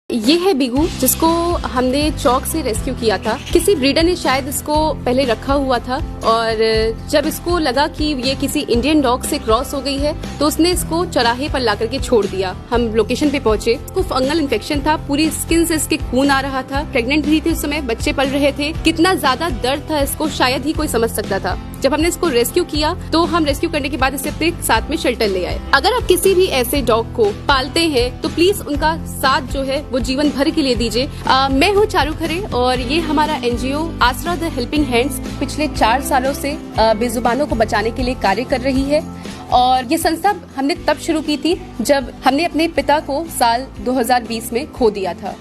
ये है बिगू, जिसको हमने चौक से रेस्क्यू किया था। किसी ब्रीडर ने शायद इसको पहले रखा हुआ था और जब इसको लगा कि ये किसी इंडियन डॉग से क्रॉस हो गई है तो उसने इसको चौराहे पर ला करके छोड़ दिया। हम लोकेशन पे पहुंचे, इसको फंगल इन्फेक्शन था, पूरी स्किन से इसके खून आ रहा था, प्रेग्नेंट भी थी उस समय, बच्चे पल रहे थे। कितना ज्यादा दर्द था इसको शायद ही कोई समझ सकता था। जब हमने इसको रेस्क्यू किया तो हम रेस्क्यू करने के बाद इसे अपने साथ में शेल्टर ले आए। अगर आप किसी भी ऐसे डॉग को पालते हैं तो प्लीज उनका साथ जो है वो जीवन भर के लिए दीजिए। मैं हूँ चारू खरे और ये हमारा एनजीओ आसरा द हेल्पिंग हैंड्स पिछले 4 सालों से बेजुबानों को बचाने के लिए कार्य कर रही है। और ये संस्था हमने तब शुरू की थी जब हमने अपने पिता को साल 2020 में खो दिया था।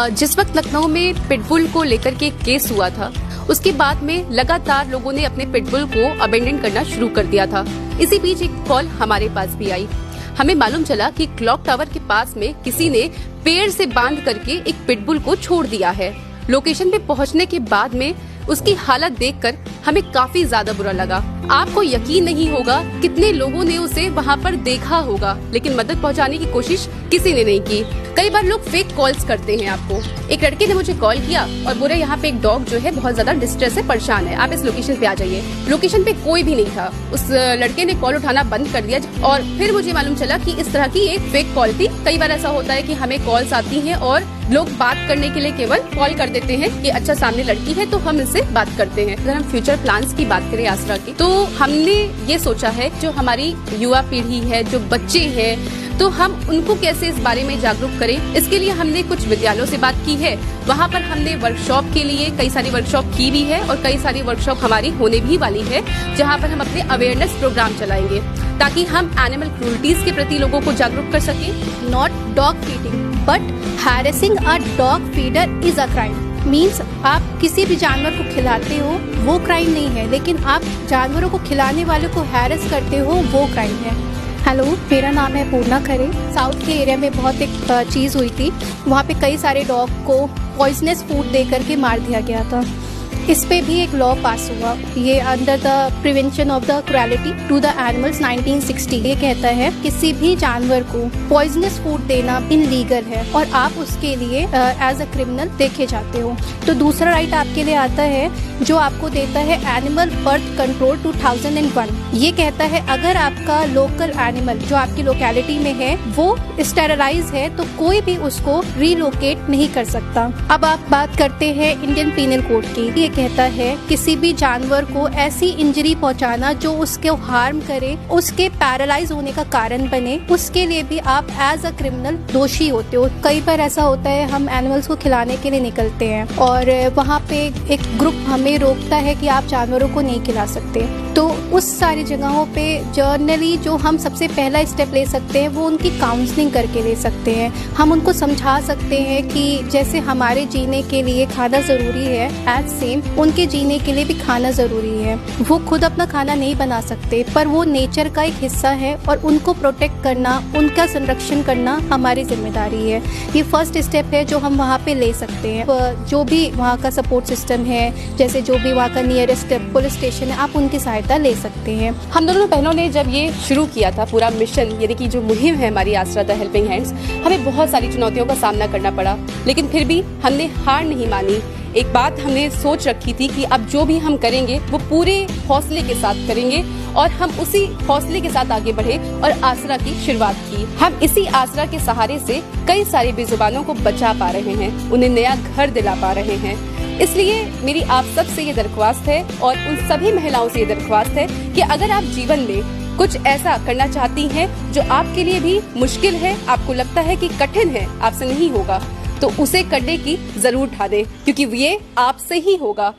जिस वक्त लखनऊ में पिटबुल को लेकर के केस हुआ था, उसके बाद में लगातार लोगों ने अपने पिटबुल को अबेंडन करना शुरू कर दिया था। इसी बीच एक कॉल हमारे पास भी आई। हमें मालूम चला कि क्लॉक टावर के पास में किसी ने पेड़ से बांध करके एक पिटबुल को छोड़ दिया है। लोकेशन पे पहुंचने के बाद में उसकी हालत देखकर हमें काफी ज्यादा बुरा लगा। आपको यकीन नहीं होगा कितने लोगों ने उसे वहाँ पर देखा होगा, लेकिन मदद पहुँचाने की कोशिश किसी ने नहीं की। कई बार लोग फेक कॉल्स करते हैं आपको। एक लड़के ने मुझे कॉल किया और बोले यहाँ पे एक डॉग जो है बहुत ज्यादा डिस्ट्रेस है, परेशान है, आप इस लोकेशन पे आ जाइए। लोकेशन पे कोई भी नहीं था। उस लड़के ने कॉल उठाना बंद कर दिया और फिर मुझे मालूम चला कि इस तरह की एक फेक कॉल थी। कई बार ऐसा होता है कि हमें कॉल्स आती हैं और लोग बात करने के लिए केवल कॉल कर देते हैं कि अच्छा सामने लड़की है तो हम इससे बात करते हैं। अगर हम फ्यूचर प्लान्स की बात करें आसरा की, तो हमने ये सोचा है जो हमारी युवा पीढ़ी है, जो बच्चे हैं, तो हम उनको कैसे इस बारे में जागरूक करें। इसके लिए हमने कुछ विद्यालयों से बात की है। वहाँ पर हमने वर्कशॉप के लिए कई सारी वर्कशॉप की भी है और कई सारी वर्कशॉप हमारी होने भी वाली है, जहाँ पर हम अपने अवेयरनेस प्रोग्राम चलाएंगे ताकि हम एनिमल क्रूल्टीज के प्रति लोगों को जागरूक कर सकें। Not dog feeding but harassing a dog feeder is a crime. Means आप किसी भी जानवर को खिलाते हो वो क्राइम नहीं है, लेकिन आप जानवरों को खिलाने वाले को हैरेस करते हो वो क्राइम है। हेलो, मेरा नाम है पूर्णा खरे। साउथ के एरिया में बहुत एक चीज़ हुई थी, वहाँ पे कई सारे डॉग को पॉइजनस फूड दे करके मार दिया गया था। इस पे भी एक लॉ पास हुआ, ये under the prevention of the cruelty to the animals 1960। ये कहता है किसी भी जानवर को पॉइजनस फूड देना इनलीगल है और आप उसके लिए एज अ क्रिमिनल देखे जाते हो। तो दूसरा राइट आपके लिए आता है जो आपको देता है एनिमल बर्थ कंट्रोल 2001। ये कहता है अगर आपका लोकल एनिमल जो आपकी लोकेलिटी में है वो स्टेरलाइज है तो कोई भी उसको रीलोकेट नहीं कर सकता। अब आप बात करते हैं इंडियन पीनल कोड की। ये कहता है किसी भी जानवर को ऐसी इंजरी पहुंचाना जो उसको हार्म करे, उसके पैरालाइज होने का कारण बने, उसके लिए भी आप एज अ क्रिमिनल दोषी होते हो। कई बार ऐसा होता है हम एनिमल्स को खिलाने के लिए निकलते हैं और वहाँ पे एक ग्रुप हमें रोकता है कि आप जानवरों को नहीं खिला सकते। तो उस सारी जगहों पे जर्नली जो हम सबसे पहला स्टेप ले सकते हैं वो उनकी काउंसलिंग करके ले सकते हैं। हम उनको समझा सकते हैं कि जैसे हमारे जीने के लिए खाना ज़रूरी है, एज सेम उनके जीने के लिए भी खाना ज़रूरी है। वो खुद अपना खाना नहीं बना सकते पर वो नेचर का एक हिस्सा है और उनको प्रोटेक्ट करना, उनका संरक्षण करना हमारी जिम्मेदारी है। ये फर्स्ट स्टेप है जो हम वहाँ पे ले सकते हैं। जो भी वहाँ का सपोर्ट सिस्टम है, जैसे जो भी वहाँ का नियरेस्ट पुलिस स्टेशन है, आप उनकी सहायता ले सकते हैं। हम दोनों बहनों ने जब ये शुरू किया था पूरा मिशन, यानी कि जो मुहिम है हमारी आसरा द हेल्पिंग हैंड्स, हमें बहुत सारी चुनौतियों का सामना करना पड़ा, लेकिन फिर भी हमने हार नहीं मानी। एक बात हमने सोच रखी थी कि अब जो भी हम करेंगे वो पूरे हौसले के साथ करेंगे और हम उसी हौसले के साथ आगे बढ़े और आसरा की शुरुआत की। हम इसी आसरा के सहारे से कई सारे बेजुबानों को बचा पा रहे हैं, उन्हें नया घर दिला पा रहे हैं। इसलिए मेरी आप सबसे ये दरख्वास्त है और उन सभी महिलाओं से ये दरख्वास्त है कि अगर आप जीवन में कुछ ऐसा करना चाहती हैं जो आपके लिए भी मुश्किल है, आपको लगता है कि कठिन है, आपसे नहीं होगा, तो उसे करने की जरूर ठाने, क्योंकि ये आपसे ही होगा।